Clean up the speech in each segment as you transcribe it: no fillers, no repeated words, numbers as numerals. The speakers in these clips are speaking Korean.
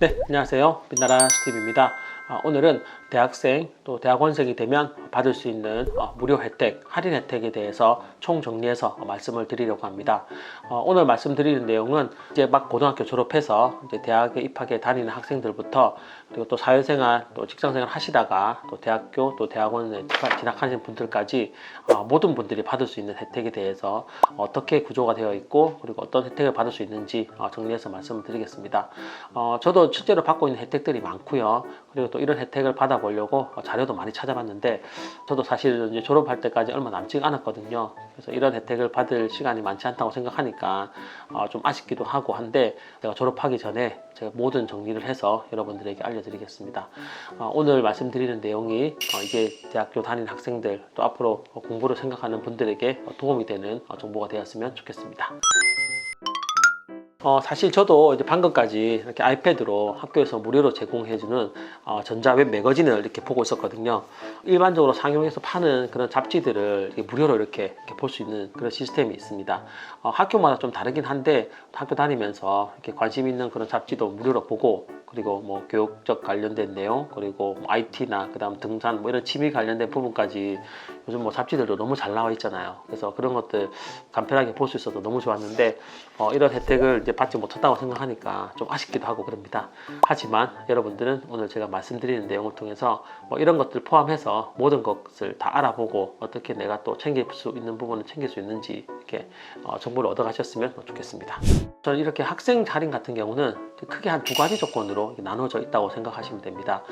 네, 안녕하세요. 빛나라 스티브입니다. 오늘은 대학생 또 대학원생이 되면 받을 수 있는 무료 혜택, 할인 혜택에 대해서 총정리해서 말씀을 드리려고 합니다. 오늘 말씀드리는 내용은 이제 막 고등학교 졸업해서 이제 대학에 입학해 다니는 학생들부터 그리고 또 사회생활, 또 직장생활 하시다가 또 대학교, 또 대학원에 진학하신 분들까지 모든 분들이 받을 수 있는 혜택에 대해서 어떻게 구조가 되어 있고 그리고 어떤 혜택을 받을 수 있는지 정리해서 말씀을 드리겠습니다. 저도 실제로 받고 있는 혜택들이 많고요. 그리고 또 이런 혜택을 받아보려고 자료도 많이 찾아봤는데 저도 사실 이제 졸업할 때까지 얼마 남지 않았거든요. 그래서 이런 혜택을 받을 시간이 많지 않다고 생각하니까 좀 아쉽기도 하고 한데 제가 졸업하기 전에 제가 모든 정리를 해서 여러분들에게 알려드리겠습니다. 오늘 말씀드리는 내용이 이게 대학교 다니는 학생들 또 앞으로 공부를 생각하는 분들에게 도움이 되는 정보가 되었으면 좋겠습니다. 사실 저도 이제 방금까지 이렇게 아이패드로 학교에서 무료로 제공해주는 전자 웹 매거진을 이렇게 보고 있었거든요. 일반적으로 상용해서 파는 그런 잡지들을 무료로 이렇게 볼 수 있는 그런 시스템이 있습니다. 학교마다 좀 다르긴 한데 학교 다니면서 이렇게 관심 있는 그런 잡지도 무료로 보고 그리고 뭐 교육적 관련된 내용 그리고 뭐 IT나 그다음 등산 뭐 이런 취미 관련된 부분까지 요즘 뭐 잡지들도 너무 잘 나와 있잖아요. 그래서 그런 것들 간편하게 볼 수 있어서 너무 좋았는데 이런 혜택을 이제 받지 못했다고 생각하니까 좀 아쉽기도 하고 그럽니다. 하지만 여러분들은 오늘 제가 말씀드리는 내용을 통해서 뭐 이런 것들 포함해서 모든 것을 다 알아보고 어떻게 내가 또 챙길 수 있는 부분을 챙길 수 있는지 이렇게 정보를 얻어 가셨으면 좋겠습니다. 저는 이렇게 학생 할인 같은 경우는 크게 한 두 가지 조건으로 나눠져 있다고 생각하시면 됩니다.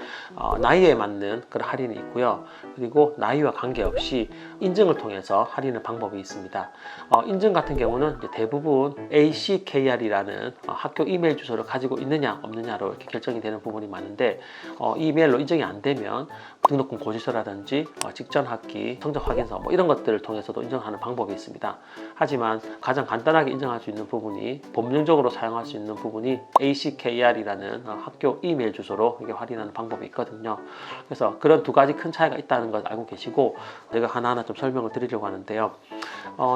나이에 맞는 그런 할인이 있고요. 그리고 나이와 관계없이 인증을 통해서 할인의 방법이 있습니다. 인증 같은 경우는 이제 대부분 ACKR이라는 학교 이메일 주소를 가지고 있느냐 없느냐로 이렇게 결정이 되는 부분이 많은데 이메일로 인증이 안 되면 등록금 고지서라든지 직전 학기 성적 확인서 뭐 이런 것들을 통해서도 인정하는 방법이 있습니다. 하지만 가장 간단하게 인정할 수 있는 부분이 법령적으로 사용할 수 있는 부분이 ACKR이라는 학교 이메일 주소로 이게 확인하는 방법이 있거든요. 그래서 그런 두 가지 큰 차이가 있다는 걸 알고 계시고 제가 하나하나 좀 설명을 드리려고 하는데요.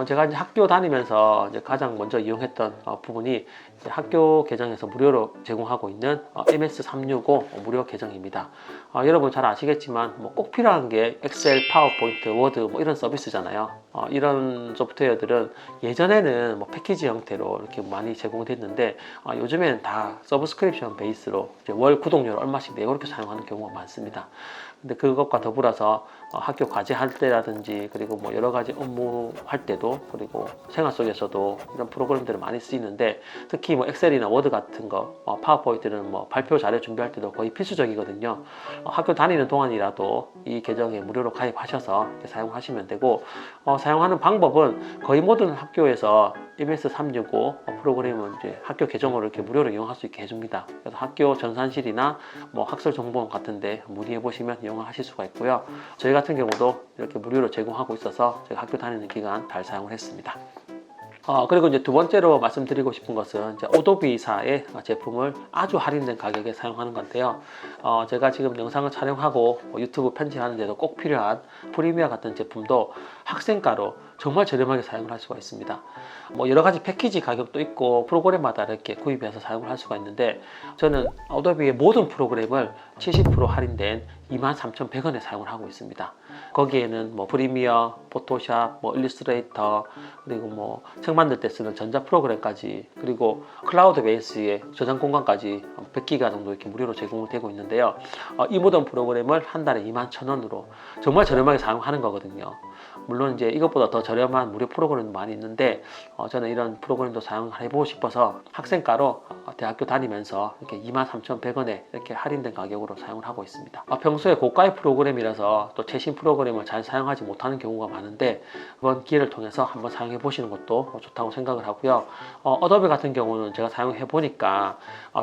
제가 이제 학교 다니면서 이제 가장 먼저 이용했던 부분이 이제 학교 계정에서 무료로 제공하고 있는 MS365 무료 계정입니다. 여러분 잘 아시겠지만 뭐 꼭 필요한 게 엑셀, 파워포인트, 워드 뭐 이런 서비스잖아요. 이런 소프트웨어들은 예전에는 뭐 패키지 형태로 이렇게 많이 제공됐는데 요즘에는 다 서브스크립션 베이스로 이제 월 구독료를 얼마씩 내고 이렇게 사용하는 경우가 많습니다. 근데 그것과 더불어서 학교 과제 할 때라든지 그리고 뭐 여러 가지 업무 할 때도 그리고 생활 속에서도 이런 프로그램들을 많이 쓰이는데 특히 뭐 엑셀이나 워드 같은 거 파워포인트는 뭐 발표 자료 준비할 때도 거의 필수적이거든요. 학교 다니는 동안이라도 이 계정에 무료로 가입하셔서 사용하시면 되고 사용하는 방법은 거의 모든 학교에서 MS365 프로그램은 이제 학교 계정으로 이렇게 무료로 이용할 수 있게 해줍니다. 그래서 학교 전산실이나 뭐 학술정보원 같은데 문의해 보시면 이용하실 수가 있고요. 저희 같은 경우도 이렇게 무료로 제공하고 있어서 제가 학교 다니는 기간 잘 사용을 했습니다. 그리고 이제 두 번째로 말씀드리고 싶은 것은 이제 오도비사의 제품을 아주 할인된 가격에 사용하는 건데요. 제가 지금 영상을 촬영하고 유튜브 편집하는 데도 꼭 필요한 프리미어 같은 제품도 학생가로 정말 저렴하게 사용을 할 수가 있습니다. 뭐 여러 가지 패키지 가격도 있고 프로그램마다 이렇게 구입해서 사용을 할 수가 있는데 저는 어도비의 모든 프로그램을 70% 할인된 23,100원에 사용을 하고 있습니다. 거기에는 뭐 프리미어, 포토샵, 뭐 일러스트레이터 그리고 뭐 책 만들 때 쓰는 전자 프로그램까지 그리고 클라우드 베이스의 저장 공간까지 100기가 정도 이렇게 무료로 제공되고 있는데요. 이 모든 프로그램을 한 달에 21,000원으로 정말 저렴하게 사용하는 거거든요. 물론 이제 이것보다 더 저렴한 무료 프로그램도 많이 있는데 저는 이런 프로그램도 사용해보고 싶어서 학생가로 대학교 다니면서 이렇게 23,100원에 이렇게 할인된 가격으로 사용을 하고 있습니다. 평소에 고가의 프로그램이라서 또 최신 프로그램을 잘 사용하지 못하는 경우가 많은데 이번 기회를 통해서 한번 사용해 보시는 것도 좋다고 생각을 하고요. 어도비 같은 경우는 제가 사용해 보니까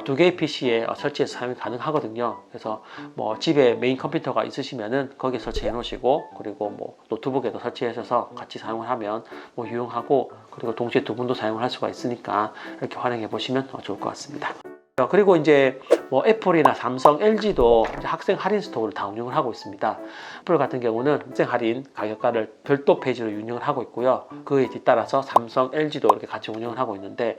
두 개의 PC에 설치해서 사용이 가능하거든요. 그래서 뭐 집에 메인 컴퓨터가 있으시면은 거기에 설치해 놓으시고 그리고 뭐 노트북에도 설치하셔서 같이 사용을 하면 뭐 유용하고 그리고 동시에 두 분도 사용을 할 수가 있으니까 이렇게 활용해 보시면 좋을 것 같습니다. 그리고 이제 뭐 애플이나 삼성, LG도 학생 할인 스토어를 다 운영을 하고 있습니다. 애플 같은 경우는 학생 할인 가격가를 별도 페이지로 운영을 하고 있고요. 그에 뒤따라서 삼성, LG도 이렇게 같이 운영을 하고 있는데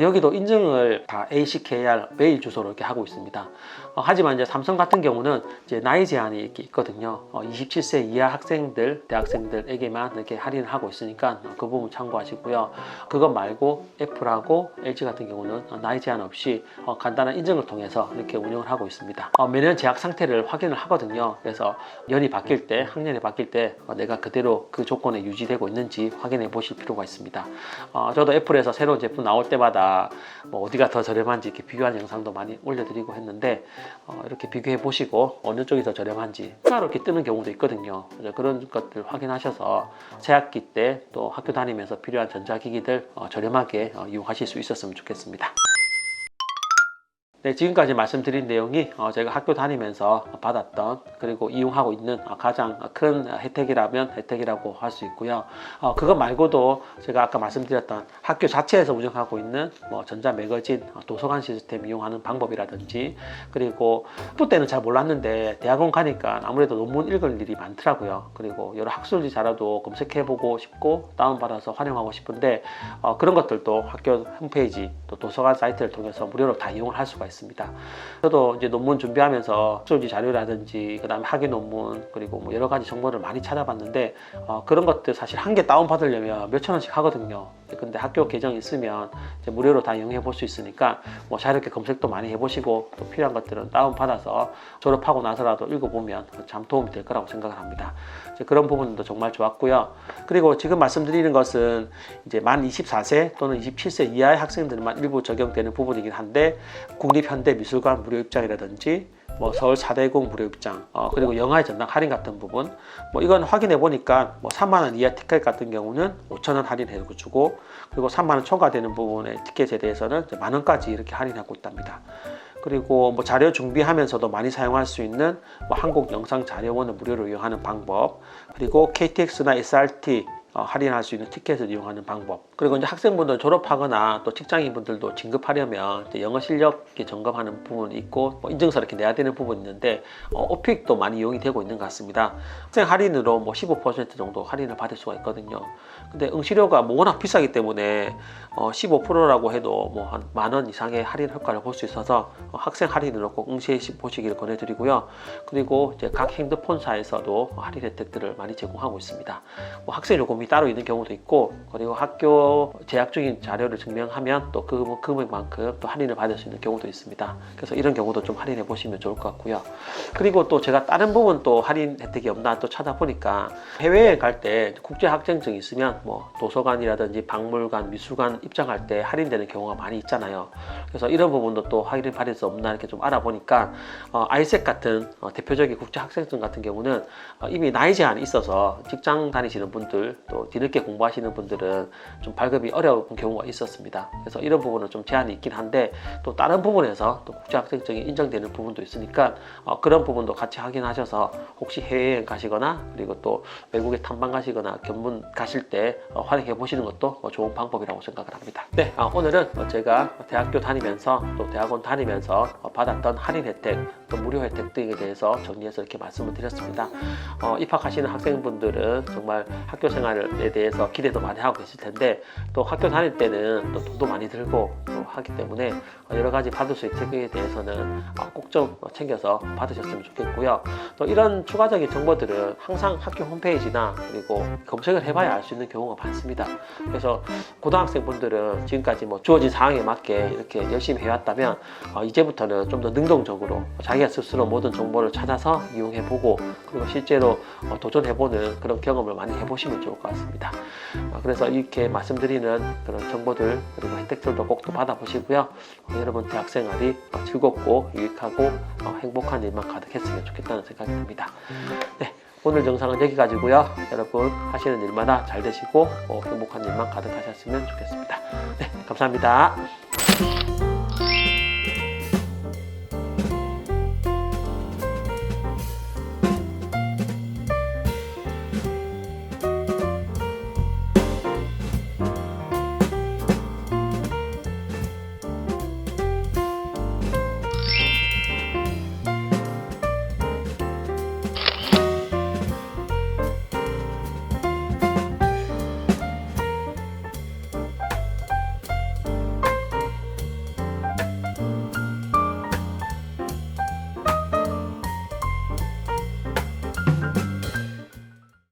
여기도 인증을 다 ACKR 메일 주소로 이렇게 하고 있습니다. 하지만 이제 삼성 같은 경우는 이제 나이 제한이 이렇게 있거든요. 27세 이하 학생들, 대학생들에게만 이렇게 할인을 하고 있으니까 그 부분 참고하시고요. 그것 말고 애플하고 LG 같은 경우는 나이 제한 없이 간단한 인증을 통해서 이렇게 운영을 하고 있습니다. 매년 재학 상태를 확인을 하거든요. 그래서 연이 바뀔 때, 학년이 바뀔 때 내가 그대로 그 조건에 유지되고 있는지 확인해 보실 필요가 있습니다. 저도 애플에서 새로운 제품 나올 때마다 뭐 어디가 더 저렴한지 이렇게 비교하는 영상도 많이 올려드리고 했는데 이렇게 비교해 보시고 어느 쪽이 더 저렴한지 추가로 이렇게 뜨는 경우도 있거든요. 그런 것들 확인하셔서 새학기 때 또 학교 다니면서 필요한 전자기기들 저렴하게 이용하실 수 있었으면 좋겠습니다. 네, 지금까지 말씀드린 내용이 제가 학교 다니면서 받았던 그리고 이용하고 있는 가장 큰 혜택이라면 혜택이라고 할 수 있고요. 그것 말고도 제가 아까 말씀드렸던 학교 자체에서 운영하고 있는 뭐 전자 매거진, 도서관 시스템 이용하는 방법이라든지 그리고 학부 때는 잘 몰랐는데 대학원 가니까 아무래도 논문 읽을 일이 많더라고요. 그리고 여러 학술지 자료도 검색해보고 싶고 다운받아서 활용하고 싶은데 그런 것들도 학교 홈페이지 또 도서관 사이트를 통해서 무료로 다 이용을 할 수가 있습니다. 저도 이제 논문 준비하면서 학술지 자료라든지 그다음에 학위 논문 그리고 뭐 여러 가지 정보를 많이 찾아봤는데 그런 것들 사실 한 개 다운 받으려면 몇천 원씩 하거든요. 근데 학교 계정 있으면 이제 무료로 다 이용해 볼 수 있으니까 뭐 자유롭게 검색도 많이 해보시고 또 필요한 것들은 다운 받아서 졸업하고 나서라도 읽어보면 참 도움이 될 거라고 생각을 합니다. 이제 그런 부분도 정말 좋았고요. 그리고 지금 말씀드리는 것은 이제 만 24세 또는 27세 이하의 학생들만 일부 적용되는 부분이긴 한데 국립현대미술관 무료 입장이라든지 뭐 서울 4대공 무료 입장 그리고 영화의 전당 할인 같은 부분 뭐 이건 확인해 보니까 뭐 3만 원 이하 티켓 같은 경우는 5천 원 할인해 주고 그리고 3만 원 초과되는 부분의 티켓에 대해서는 이제 만 원까지 이렇게 할인하고 있답니다. 그리고 뭐 자료 준비하면서도 많이 사용할 수 있는 뭐 한국영상자료원을 무료로 이용하는 방법 그리고 KTX나 SRT 할인할 수 있는 티켓을 이용하는 방법 그리고 이제 학생분들 졸업하거나 또 직장인분들도 진급하려면 이제 영어 실력 점검하는 부분이 있고 뭐 인증서 이렇게 내야 되는 부분이 있는데 오픽도 많이 이용이 되고 있는 것 같습니다. 학생 할인으로 뭐 15% 정도 할인을 받을 수가 있거든요. 근데 응시료가 뭐 워낙 비싸기 때문에 15%라고 해도 뭐 한 만 원 이상의 할인 효과를 볼 수 있어서 학생 할인으로 꼭 응시해 보시기를 권해드리고요. 그리고 이제 각 핸드폰사에서도 할인 혜택들을 많이 제공하고 있습니다. 뭐 학생 요금이 따로 있는 경우도 있고 그리고 학교 재학 중인 자료를 증명하면 또 그 금액만큼 또 할인을 받을 수 있는 경우도 있습니다. 그래서 이런 경우도 좀 할인해 보시면 좋을 것 같고요. 그리고 또 제가 다른 부분 또 할인 혜택이 없나 또 찾아보니까 해외여행 갈 때 국제 학생증이 있으면 뭐 도서관이라든지 박물관, 미술관 입장할 때 할인되는 경우가 많이 있잖아요. 그래서 이런 부분도 또 할인 받을 수 없나 이렇게 좀 알아보니까 아이색 같은 대표적인 국제 학생증 같은 경우는 이미 나이 제한이 있어서 직장 다니시는 분들 또 뒤늦게 공부하시는 분들은 좀 발급이 어려운 경우가 있었습니다. 그래서 이런 부분은 좀 제한이 있긴 한데 또 다른 부분에서 또 국제 학생증이 인정되는 부분도 있으니까 그런 부분도 같이 확인하셔서 혹시 해외여행 가시거나 그리고 또 외국에 탐방 가시거나 견문 가실 때 활용해 보시는 것도 좋은 방법이라고 생각을 합니다. 네, 오늘은 제가 대학교 다니면서 또 대학원 다니면서 받았던 할인 혜택 또 무료 혜택 등에 대해서 정리해서 이렇게 말씀을 드렸습니다. 입학하시는 학생분들은 정말 학교 생활에 대해서 기대도 많이 하고 계실 텐데 또 학교 다닐 때는 또 돈도 많이 들고 또 하기 때문에 여러 가지 받을 수 있는 혜택에 대해서는 꼭 좀 챙겨서 받으셨으면 좋겠고요. 또 이런 추가적인 정보들은 항상 학교 홈페이지나 그리고 검색을 해봐야 알 수 있는 경우가 많습니다. 그래서 고등학생분들은 지금까지 뭐 주어진 상황에 맞게 이렇게 열심히 해왔다면 이제부터는 좀 더 능동적으로 자기가 스스로 모든 정보를 찾아서 이용해보고 그리고 실제로 도전해보는 그런 경험을 많이 해보시면 좋을 것 같습니다. 그래서 이렇게 말씀드리는 그런 정보들 그리고 혜택들도 꼭 또 받아보시고요. 여러분 대학생활이 즐겁고 유익하고 행복한 일만 가득했으면 좋겠다는 생각이 듭니다. 네, 오늘 영상은 여기까지고요. 여러분 하시는 일마다 잘 되시고 행복한 일만 가득하셨으면 좋겠습니다. 네, 감사합니다.